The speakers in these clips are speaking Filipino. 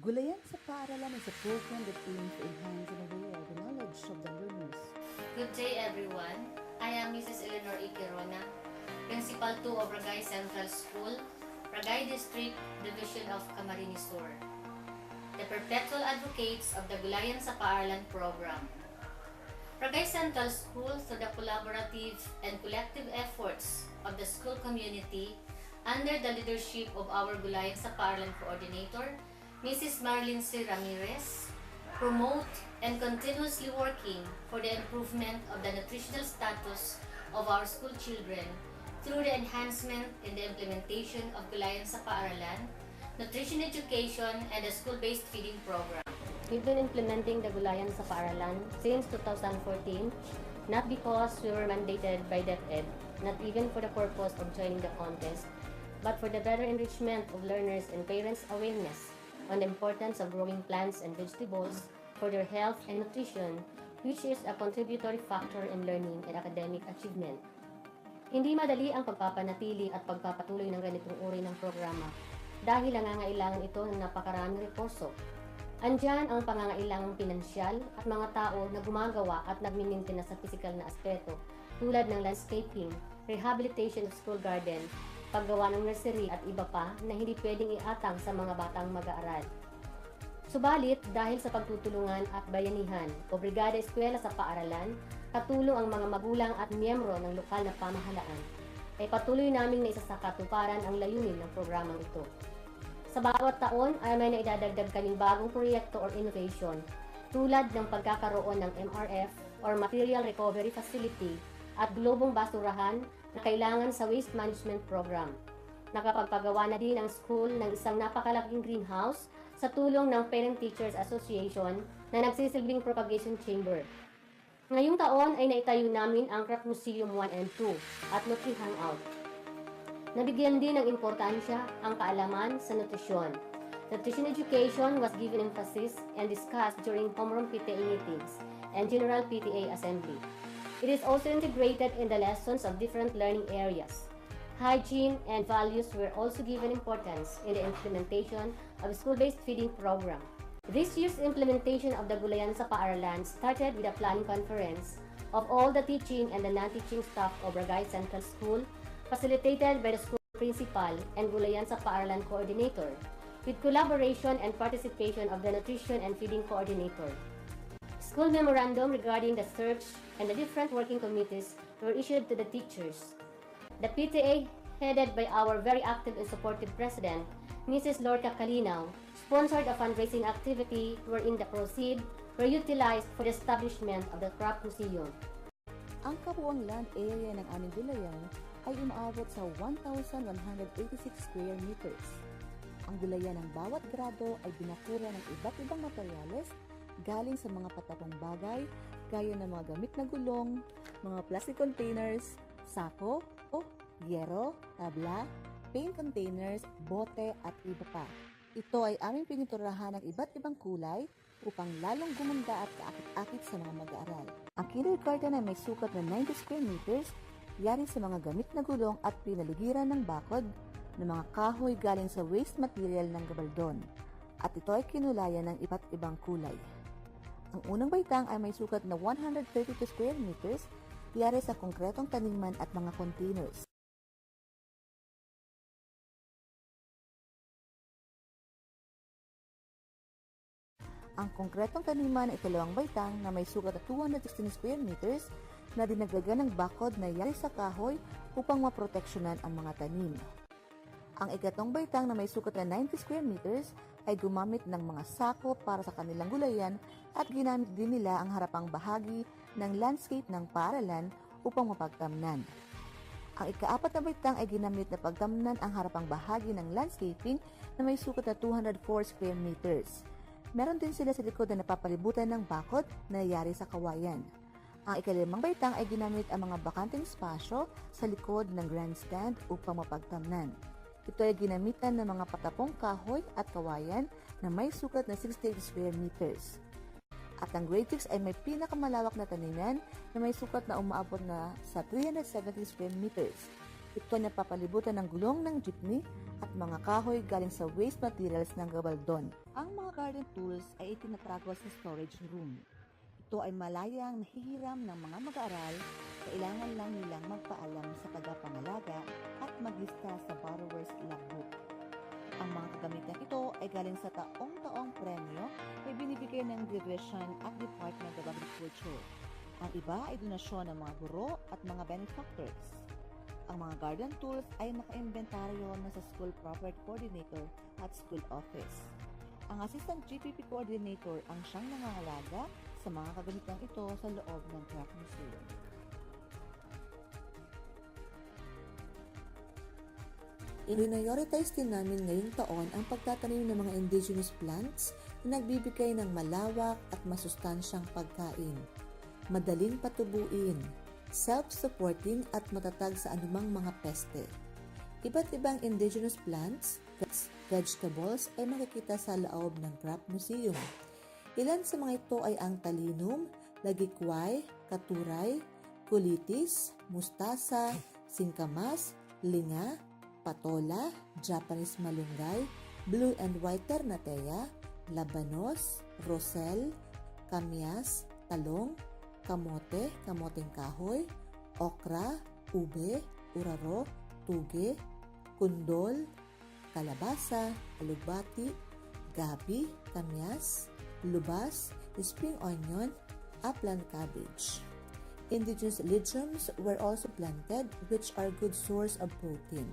Gulayan sa Paaralan is a program that aims to enhance and aware the knowledge of the learners. Good day everyone. I am Mrs. Eleanor Ikirona, Principal 2 of Ragay Central School, Ragay District, Division of Camarines Sur. The perpetual advocates of the Gulayan sa Paaralan program. Ragay Central School, through the collaborative and collective efforts of the school community, under the leadership of our Gulayan sa Paaralan coordinator, Mrs. Marlene C. Ramirez, promote and continuously working for the improvement of the nutritional status of our school children through the enhancement in the implementation of Gulayan sa Paaralan, nutrition education, and the school-based feeding program. We've been implementing the Gulayan sa Paaralan since 2014, not because we were mandated by DepEd, not even for the purpose of joining the contest, but for the better enrichment of learners and parents' awareness on the importance of growing plants and vegetables for their health and nutrition, which is a contributory factor in learning and academic achievement. Hindi madali ang pagpapanatili at pagpapatuloy ng ganitong uri ng programa dahil nangangailangan ito ng napakaraming rekurso. Andyan ang pangangailangang pinansyal at mga tao na gumagawa at nagmimintina sa physical na aspeto tulad ng landscaping, rehabilitation of school garden, paggawa ng nursery at iba pa na hindi pwedeng iatang sa mga batang mag-aaral. Subalit, dahil sa pagtutulungan at bayanihan o Brigada Eskwela sa Paaralan, katulong ang mga magulang at miyembro ng lokal na pamahalaan, ay patuloy naming naisasakatuparan ang layunin ng programang ito. Sa bawat taon ay may naidadagdag kaming bagong proyekto or innovation tulad ng pagkakaroon ng MRF or Material Recovery Facility at globong basurahan na kailangan sa waste management program. Nakapagpagawa na din ang school ng isang napakalaking greenhouse sa tulong ng Parent Teachers Association na nagsisilbing propagation chamber. Ngayong taon ay naitayo namin ang Craft Museum 1 and 2 at Nutri Hangout. Nabigyan din ng importansya ang kaalaman sa nutrisyon. Nutrition education was given emphasis and discussed during homeroom PTA meetings and General PTA Assembly. It is also integrated in the lessons of different learning areas. Hygiene and values were also given importance in the implementation of a school-based feeding program. This year's implementation of the Gulayan sa Paaralan started with a planning conference of all the teaching and the non-teaching staff of Ragay Central School, facilitated by the school principal and Gulayan sa Paaralan coordinator, with collaboration and participation of the nutrition and feeding coordinator. School memorandum regarding the search and the different working committees were issued to the teachers. The PTA, headed by our very active and supportive president, Mrs. Lorca Calinaw, sponsored a fundraising activity wherein the proceeds were utilized for the establishment of the Craft Museum. Ang kabuuang land area ng aming Gulayan ay umaabot sa 1,186 square meters. Ang gulayan ng bawat grado ay binakura ng iba't ibang materyales galing sa mga patapong bagay, gaya ng mga gamit na gulong, mga plastic containers, sako, yero, tabla, paint containers, bote at iba pa. Ito ay aming pininturahan ng iba't ibang kulay upang lalong gumanda at kaakit-akit sa mga mag-aaral. Ang kindergarten ay may sukat na 90 square meters, yari sa mga gamit na gulong at pinaligiran ng bakod ng mga kahoy galing sa waste material ng gabaldon. At ito ay kinulayan ng iba't ibang kulay. Ang unang baitang ay may sukat na 132 square meters, yari sa konkretong taniman at mga containers. Ang konkretong taniman ay ikalawang baitang na may sukat na 216 square meters na dinagdagan ng bakod na yari sa kahoy upang maproteksyonan ang mga tanim. Ang ikatong baitang na may sukat na 90 square meters ay gumamit ng mga sako para sa kanilang gulayan at ginamit din nila ang harapang bahagi ng landscape ng paaralan upang mapagtamnan. Ang ikaapat na baitang ay ginamit na pagtamnan ang harapang bahagi ng landscaping na may sukat na 204 square meters. Meron din sila sa likod na napapalibutan ng bakod na nangyayari sa kawayan. Ang ikalimang baitang ay ginamit ang mga bakanteng spasyo sa likod ng grandstand upang mapagtamnan. Ito ay ginamitan ng mga patapong kahoy at kawayan na may sukat na 68 square meters. At ang grade 6 ay may pinakamalawak na taniman na may sukat na umaabot na sa 370 square meters. Ito ay napapalibutan ng gulong ng jeepney at mga kahoy galing sa waste materials ng gabaldon. Ang mga garden tools ay itinatago sa storage room. Ito ay malayang nahihiram ng mga mag-aaral, kailangan lang nilang magpaalam sa tagapangalaga at maglista sa borrower's logbook. Ang mga kagamitan ito ay galing sa taong-taong premyo na binibigay ng Division at Department of Agriculture. Ang iba ay donasyon ng mga guro at mga benefactors. Ang mga garden tools ay naka-inventaryo na sa School Property Coordinator at School Office. Ang Assistant GPP Coordinator ang siyang nangangalaga sa mga kagamitan ito sa loob ng Craft Museum. Prioritize din namin ngayong taon ang pagtatanim ng mga indigenous plants na nagbibigay ng malawak at masustansyang pagkain, madaling patubuin, self-supporting at matatag sa anumang mga peste. Iba't ibang indigenous plants, vegetables ay makikita sa loob ng Craft Museum. Ilan sa mga ito ay ang talinum, lagikway, katuray, kulitis, mustasa, singkamas, linga, patola, Japanese malunggay, blue and white ternatea, labanos, rosel, kamyas, talong, kamote, kamoteng kahoy, okra, ube, uraro, tuge, kundol, kalabasa, alugbati, gabi, kamyas, lubas, spring onion, upland cabbage. Indigenous legumes were also planted, which are good source of protein,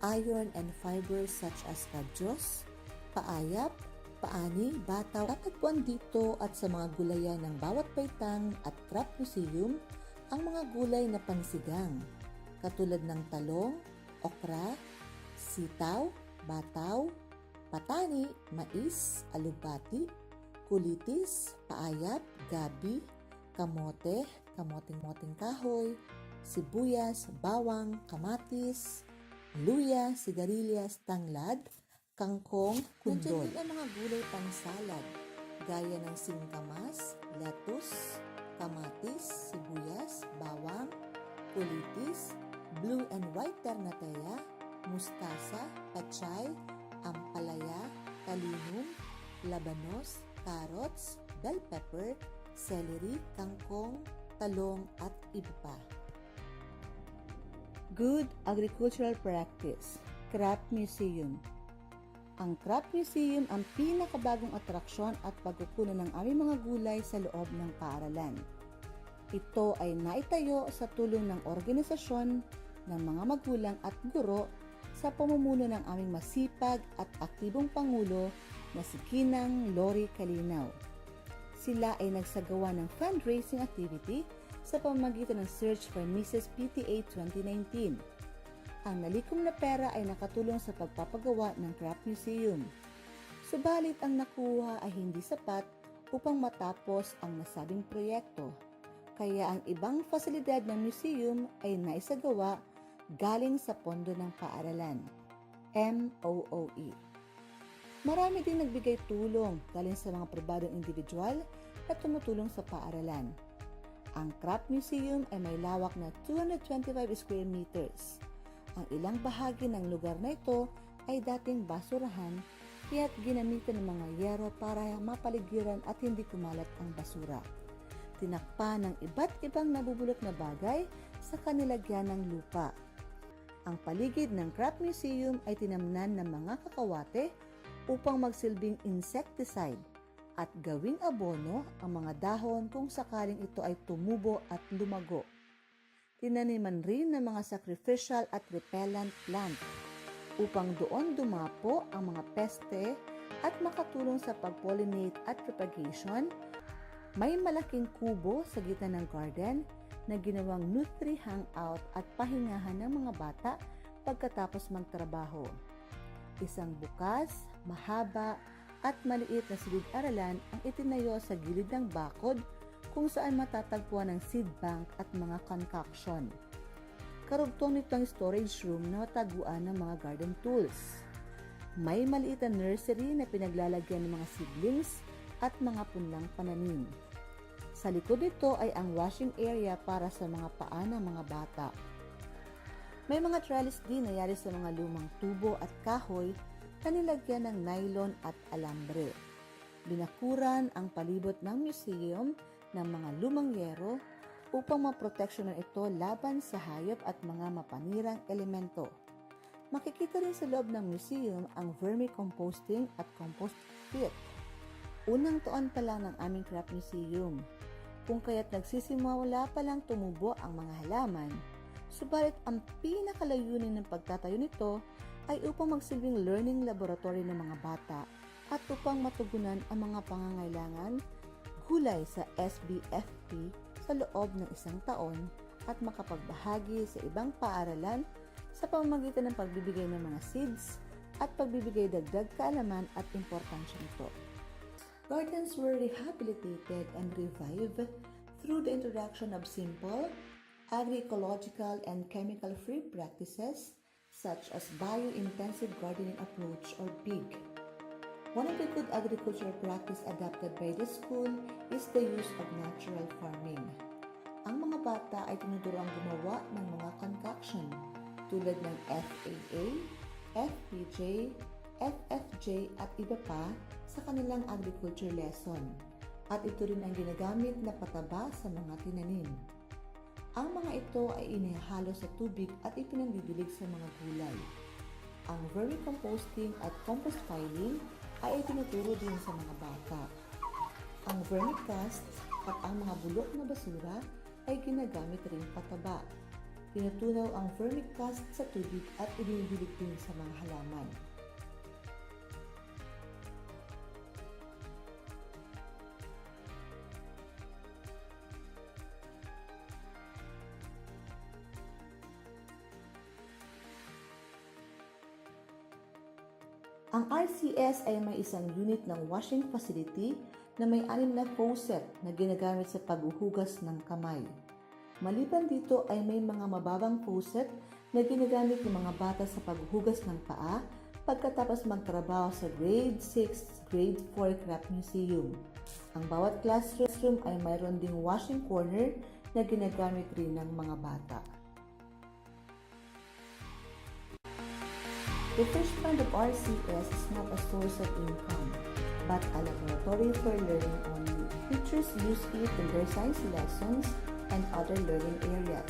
iron and fibers such as kadyos, paayap, paani, bataw. Tatagpuan dito at sa mga gulayan ng bawat baitang at Craft Museum ang mga gulay na pansigang, katulad ng talong, okra, sitaw, bataw, patani, mais, alugbati, kulitis, paayap, gabi, kamote, kamoteng kahoy, sibuyas, bawang, kamatis, luya, sigarilyas, tanglad, kangkong, kundol. Nandiyan din ang mga gulay pangsalad, gaya ng singkamas, lettuce, kamatis, sibuyas, bawang, kulitis, blue and white ternatea, mustasa, pachay, ampalaya, talinum, labanos, carrots, bell pepper, celery, kangkong, talong at iba pa. Good Agricultural Practice, Craft Museum. Ang Craft Museum ang pinakabagong atraksyon at pagkukunan ng aming mga gulay sa loob ng paaralan. Ito ay naitayo sa tulong ng organisasyon ng mga magulang at guro sa pamumuno ng aming masipag at aktibong Pangulo na si Kinang Lori Kalinaw. Sila ay nagsagawa ng fundraising activity sa pamamagitan ng Search for Mrs. PTA 2019. Ang nalikom na pera ay nakatulong sa pagpapagawa ng Craft Museum. Subalit ang nakuha ay hindi sapat upang matapos ang nasabing proyekto. Kaya ang ibang fasilidad ng museum ay naisagawa galing sa pondo ng paaralan, MOOE. Marami din nagbigay tulong galing sa mga pribadong individual na tumutulong sa paaralan. Ang Craft Museum ay may lawak na 225 square meters. Ang ilang bahagi ng lugar na ito ay dating basurahan, kaya't ginamitan ng mga yero para mapaligiran at hindi kumalat ang basura. Tinakpa ng iba't ibang nabubulok na bagay sa kanilagyan ng lupa. Ang paligid ng Craft Museum ay tinamnan ng mga kakawate upang magsilbing insecticide at gawing abono ang mga dahon kung sakaling ito ay tumubo at lumago. Tinaniman rin ng mga sacrificial at repellent plant upang doon dumapo ang mga peste at makatulong sa pag-pollinate at propagation. May malaking kubo sa gitna ng garden na ginawang nutri hangout at pahingahan ng mga bata pagkatapos magtrabaho. Isang bukas, mahaba at maliit na silid-aralan ang itinayo sa gilid ng bakod kung saan matatagpuan ang seed bank at mga concoction. Karugtong nito ang storage room na mataguan ng mga garden tools. May maliit na nursery na pinaglalagyan ng mga seedlings at mga punlang pananim. Sa likod nito ay ang washing area para sa mga paa ng mga bata. May mga trellis din na yari sa mga lumang tubo at kahoy na nilagyan ng nylon at alambre. Binakuran ang palibot ng museum ng mga lumang yero upang maproteksyonan ito laban sa hayop at mga mapanirang elemento. Makikita rin sa loob ng museum ang vermicomposting at compost pit. Unang taon pa lang ng aming craft museum, kung kaya't nagsisimula pa lang tumubo ang mga halaman, subalit ang pinakalayunin ng pagtatayo nito ay upang magsilbing learning laboratory ng mga bata at upang matugunan ang mga pangangailangan gulay sa SBFP sa loob ng isang taon at makapagbahagi sa ibang paaralan sa pamamagitan ng pagbibigay ng mga seeds at pagbibigay dagdag kaalaman at importansya nito. Gardens were rehabilitated and revived through the introduction of simple, agroecological and chemical-free practices such as bio-intensive gardening approach or BIG. One of the good agricultural practice adopted by the school is the use of natural farming. Ang mga bata ay tinuturoang gumawa ng mga concoction tulad ng FAA, FPJ, FFJ at iba pa sa kanilang agriculture lesson, at ito rin ang ginagamit na pataba sa mga tinanim. Ang mga ito ay inihalo sa tubig at ipinangdidilig sa mga gulay. Ang vermicomposting at compost piling ay itinuturo din sa mga bata. Ang vermicast at ang mga bulok na basura ay ginagamit ring pataba. Tinutunaw ang vermicast sa tubig at idinidilig din sa mga halaman. Ang RCS ay may isang unit ng washing facility na may 6 na faucet na ginagamit sa paghuhugas ng kamay. Maliban dito ay may mga mababang faucet na ginagamit ng mga bata sa paghuhugas ng paa pagkatapos magtrabaho sa Grade 6, Grade 4 Craft Museum. Ang bawat classroom ay mayroon ding washing corner na ginagamit rin ng mga bata. The fish pond of RCS is not a source of income, but a laboratory for learning only. Teachers use it in their science lessons and other learning areas.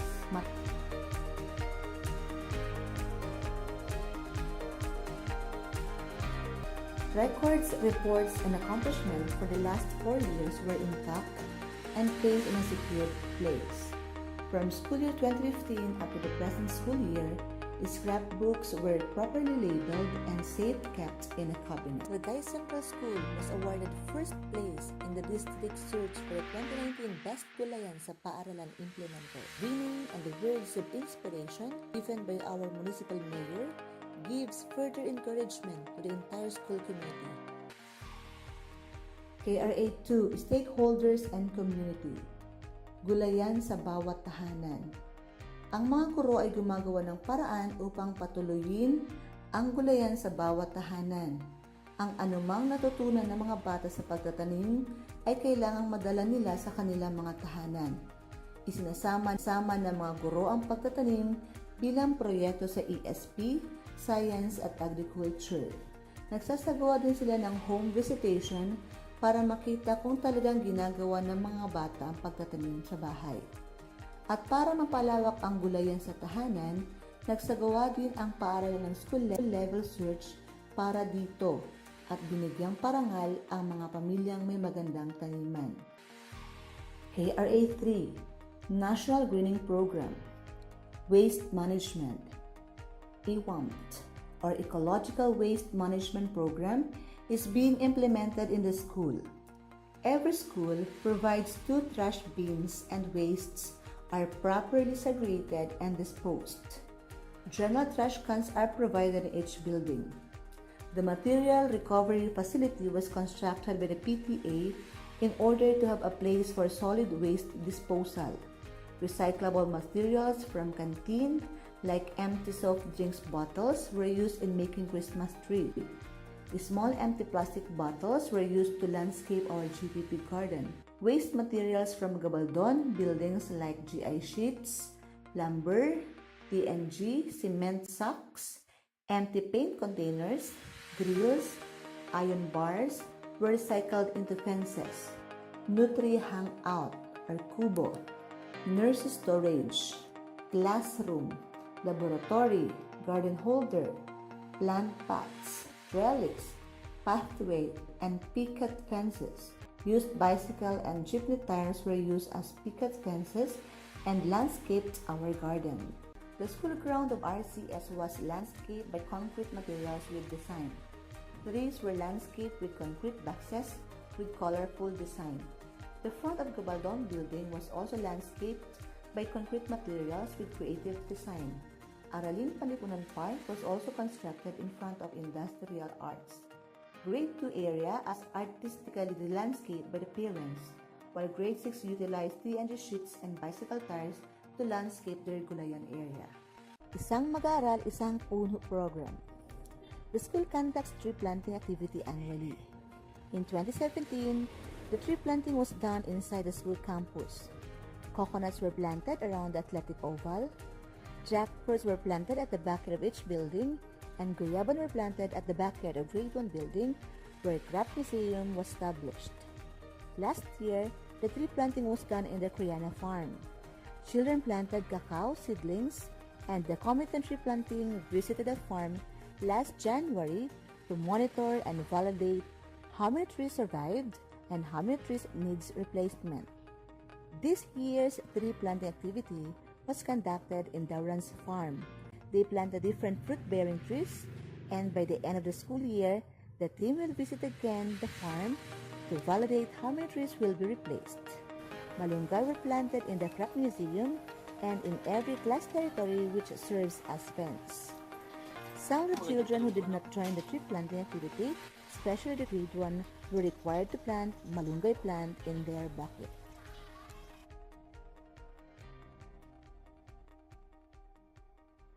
Records, reports, and accomplishments for the last 4 years were intact and placed in a secured place. From school year 2015 up to the present school year, the scrapbooks were properly labeled and safe kept in a cabinet. Ragay Central School was awarded first place in the district search for the 2019 Best Gulayan sa Paaralan Implementer. Winning and the words of inspiration given by our municipal mayor gives further encouragement to the entire school community. KRA 2, Stakeholders and Community. Gulayan sa bawat tahanan. Ang mga guro ay gumagawa ng paraan upang patuloyin ang gulayan sa bawat tahanan. Ang anumang natutunan ng mga bata sa pagtatanim ay kailangang madala nila sa kanilang mga tahanan. Isinasama ng mga guro ang pagtatanim bilang proyekto sa ESP, Science at Agriculture. Nagsasagawa din sila ng home visitation para makita kung talagang ginagawa ng mga bata ang pagtatanim sa bahay. At para mapalawak ang gulayan sa tahanan, nagsagawa din ang paaralan ng school level search para dito at binigyang parangal ang mga pamilyang may magandang taniman. KRA 3, National Greening Program, Waste Management, EWAMT, or Ecological Waste Management Program is being implemented in the school. Every school provides 2 trash bins and wastes are properly segregated and disposed. General trash cans are provided in each building. The material recovery facility was constructed by the PTA in order to have a place for solid waste disposal. Recyclable materials from canteen, like empty soft drinks bottles, were used in making Christmas tree. The small empty plastic bottles were used to landscape our GPP garden. Waste materials from gabaldon buildings like GI sheets, lumber, TNG, cement sacks, empty paint containers, Grills, iron bars were recycled into fences. Nutri hangout or kubo, nurse storage, classroom, laboratory, garden holder, plant pots, relics, pathway, and picket fences. Used bicycle and jeepney tires were used as picket fences and landscaped our garden. The school ground of RCS was landscaped by concrete materials with design. Trees were landscaped with concrete boxes with colorful design. The front of Gabaldon building was also landscaped by concrete materials with creative design. Aralin Palipunan Park was also constructed in front of Industrial Arts. Grade 2 area as artistically landscaped by the parents, while Grade 6 utilized TNG sheets and bicycle tires to landscape their Gulayan area. Isang mag-aaral, isang puno program. The school conducts tree planting activity annually. In 2017, the tree planting was done inside the school campus. Coconuts were planted around the athletic oval, jackfruits were planted at the backyard of each building, and guyaban were planted at the backyard of Grade 1 building where a craft museum was established. Last year, the tree planting was done in the Kriana farm. Children planted cacao seedlings, and the committee on tree planting visited the farm last January to monitor and validate how many trees survived and how many trees needs replacement. This year's tree planting activity was conducted in Dauran's farm. They planted different fruit-bearing trees, and by the end of the school year, the team will visit again the farm to validate how many trees will be replaced. Malunggay were planted in the craft museum and in every class territory which serves as fence. Some of the children who did not join the tree planting activity, especially the grade 1, were required to plant malunggay plant in their bucket.